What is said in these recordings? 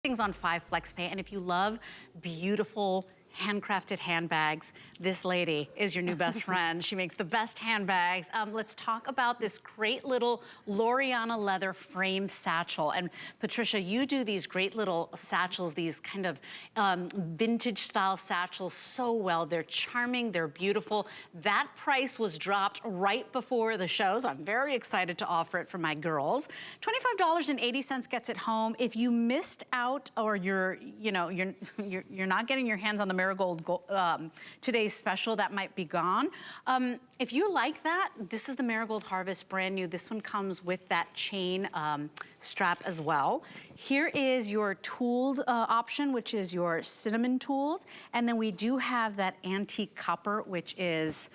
Things on 5 FlexPay, and if you love beautiful handcrafted handbags, this lady is your new best friend. She makes the best handbags. Let's talk about this great little Laureana leather frame satchel. And Patricia, you do these great little satchels, these kind of vintage style satchels so well. They're charming, they're beautiful. That price was dropped right before the show, so I'm very excited to offer it for my girls. $25.80 gets it home. If you missed out or you're not getting your hands on the Marigold today's special, that might be gone. If you like that, this is the Marigold Harvest, brand new. This one comes with that chain strap as well. Here is your tooled option, which is your cinnamon tooled. And then we do have that antique copper, which is,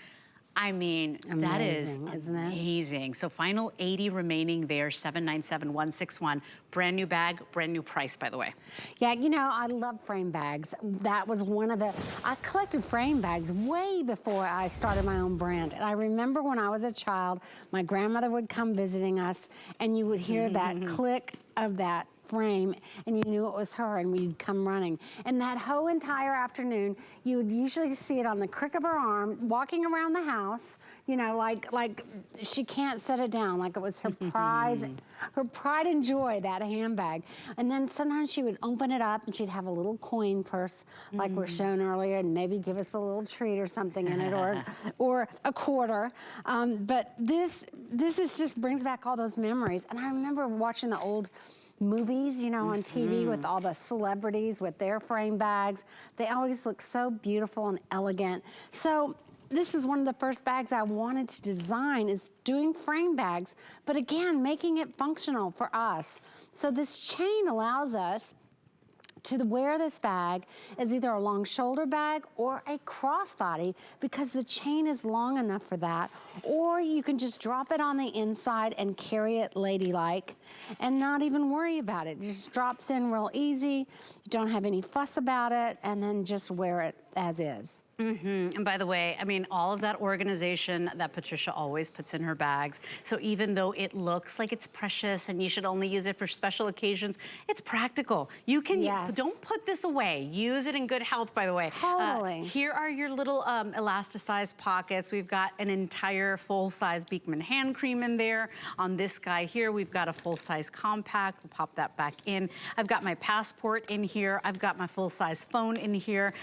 I mean, amazing, that is amazing. So final 80 remaining there, $797,161. Brand new bag, brand new price, by the way. Yeah, you know, I love frame bags. That was one of the, I collected frame bags way before I started my own brand. And I remember when I was a child, my grandmother would come visiting us and you would hear that click of that frame and you knew it was her and we'd come running. And that whole entire afternoon, you would usually see it on the crook of her arm, walking around the house, you know, like she can't set it down, like it was her prize, her pride and joy, that handbag. And then sometimes she would open it up and she'd have a little coin purse, like we're shown earlier, and maybe give us a little treat or something in it, or a quarter. But this is just brings back all those memories. And I remember watching the old movies, you know, on TV with all the celebrities with their frame bags. They always look so beautiful and elegant. So this is one of the first bags I wanted to design, is doing frame bags, but again, making it functional for us. So this chain allows us to wear this bag as either a long shoulder bag or a crossbody, because the chain is long enough for that. Or you can just drop it on the inside and carry it ladylike and not even worry about it. It just drops in real easy. You don't have any fuss about it, and then just wear it as is. And by the way, I mean, all of that organization that Patricia always puts in her bags. So even though it looks like it's precious and you should only use it for special occasions, it's practical. You can, don't put this away. Use it in good health, by the way. Totally. Here are your little elasticized pockets. We've got an entire full-size Beekman hand cream in there. On this guy here, we've got a full-size compact. We'll pop that back in. I've got my passport in here. I've got my full-size phone in here.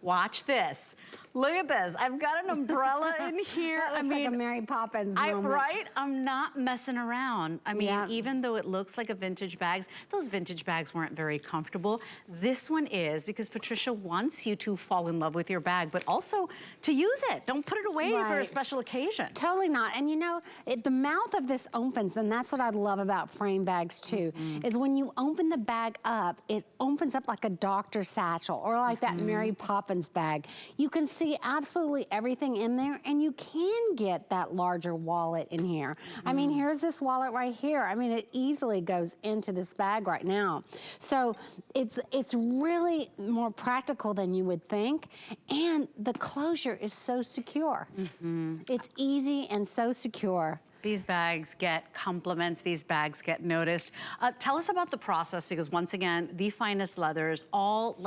Watch this. Look at this. I've got an umbrella in here. That looks like a Mary Poppins moment. Right? I'm not messing around. I mean, even though it looks like a vintage bags, those vintage bags weren't very comfortable. This one is, because Patricia wants you to fall in love with your bag, but also to use it. Don't put it away for a special occasion. Totally not. And you know, the mouth of this opens, and that's what I love about frame bags too, is when you open the bag up, it opens up like a doctor satchel, or like that Mary Poppins bag. You can see absolutely everything in there, and you can get that larger wallet in here. I mean, here's this wallet right here. I mean, it easily goes into this bag right now. So it's really more practical than you would think, and the closure is so secure. It's easy and so secure. These bags get compliments, these bags get noticed. Tell us about the process, because once again, the finest leathers, all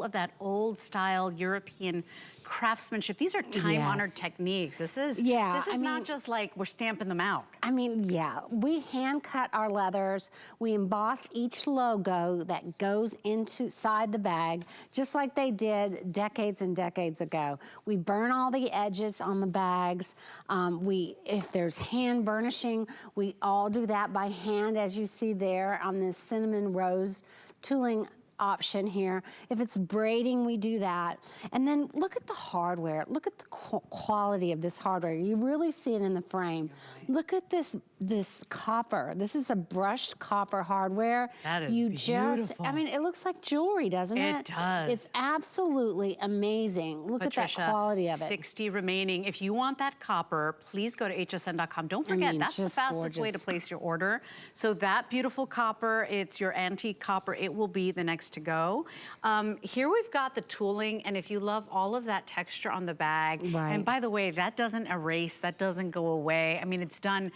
of that old style European craftsmanship. These are time-honored techniques. This is not just like we're stamping them out. I mean, we hand cut our leathers. We emboss each logo that goes inside the bag, just like they did decades and decades ago. We burn all the edges on the bags. If there's hand burnishing, we all do that by hand, as you see there on this cinnamon rose tooling option here. If it's braiding, we do that. And then look at the hardware. Look at the quality of this hardware. You really see it in the frame. Look at this copper. This is a brushed copper hardware. That is beautiful. I mean, it looks like jewelry, doesn't it? It does. It's absolutely amazing. Look Patricia, at that quality of it. 60 remaining. If you want that copper, please go to hsn.com. Don't forget, that's the fastest way to place your order. So that beautiful copper, it's your antique copper. It will be the next to go. Here we've got the tooling, and if you love all of that texture on the bag, and by the way, that doesn't erase, that doesn't go away. I mean, it's done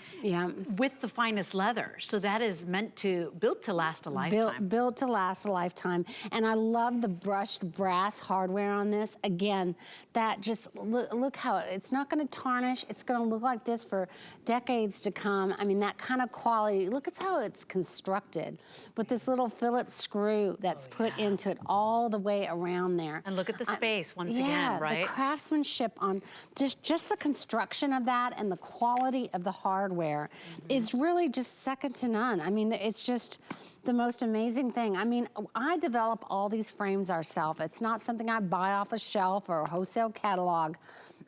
with the finest leather. So that is built to last a lifetime. Built to last a lifetime. And I love the brushed brass hardware on this. Again, that just, look how, it's not gonna tarnish. It's gonna look like this for decades to come. I mean, that kind of quality. Look at how it's constructed with this little Phillips screw that's put into it all the way around there. And look at the space once again, right? The craftsmanship on just the construction of that and the quality of the hardware is really just second to none. I mean, it's just the most amazing thing. I mean, I develop all these frames ourselves. It's not something I buy off a shelf or a wholesale catalog.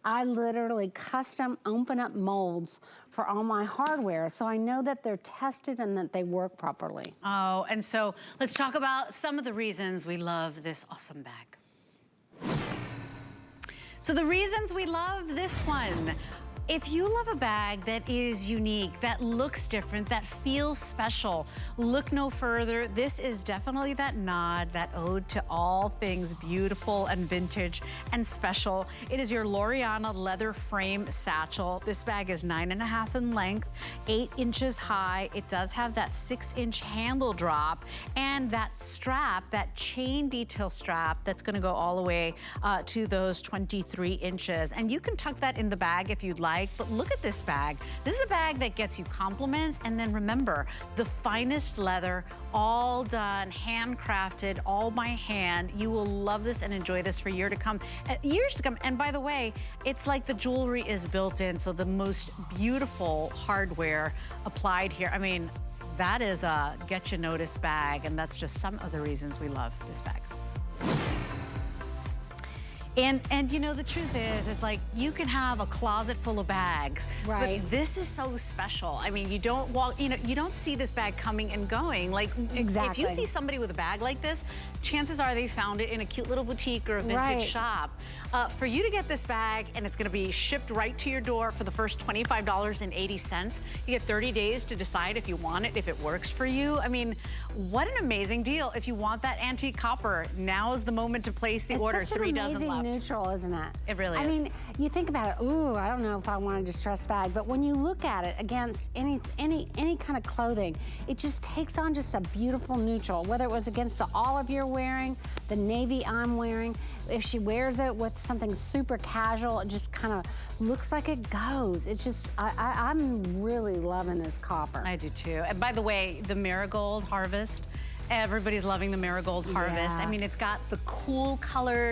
I literally custom open up molds for all my hardware, so I know that they're tested and that they work properly. Oh, and so let's talk about some of the reasons we love this awesome bag. So the reasons we love this one. If you love a bag that is unique, that looks different, that feels special, look no further. This is definitely that nod, that ode to all things beautiful and vintage and special. It is your Laureana leather frame satchel. This bag is 9.5 in length, 8 inches high. It does have that 6-inch handle drop and that strap, that chain detail strap that's gonna go all the way to those 23 inches. And you can tuck that in the bag if you'd like. But look at this bag. This is a bag that gets you compliments, and then remember, the finest leather, all done, handcrafted, all by hand. You will love this and enjoy this for years to come. And by the way, it's like the jewelry is built in, so the most beautiful hardware applied here. I mean, that is a get you noticed bag, and that's just some of the reasons we love this bag. And you know, the truth is like you can have a closet full of bags, right? But this is so special. I mean, you don't walk, you know, you don't see this bag coming and going. Like, exactly. If you see somebody with a bag like this, chances are they found it in a cute little boutique or a vintage shop. For you to get this bag, and it's gonna be shipped right to your door for the first $25.80. You get 30 days to decide if you want it, if it works for you. I mean, what an amazing deal. If you want that antique copper, now is the moment to place the order. 3 dozen left. Neutral, isn't it? It really is. I mean, you think about it, ooh, I don't know if I want a distressed bag, but when you look at it against any kind of clothing, it just takes on just a beautiful neutral, whether it was against the olive you're wearing, the navy I'm wearing. If she wears it with something super casual, it just kind of looks like it goes. It's just, I'm really loving this copper. I do too. And by the way, the marigold harvest, everybody's loving the marigold harvest. I mean, it's got the cool colors.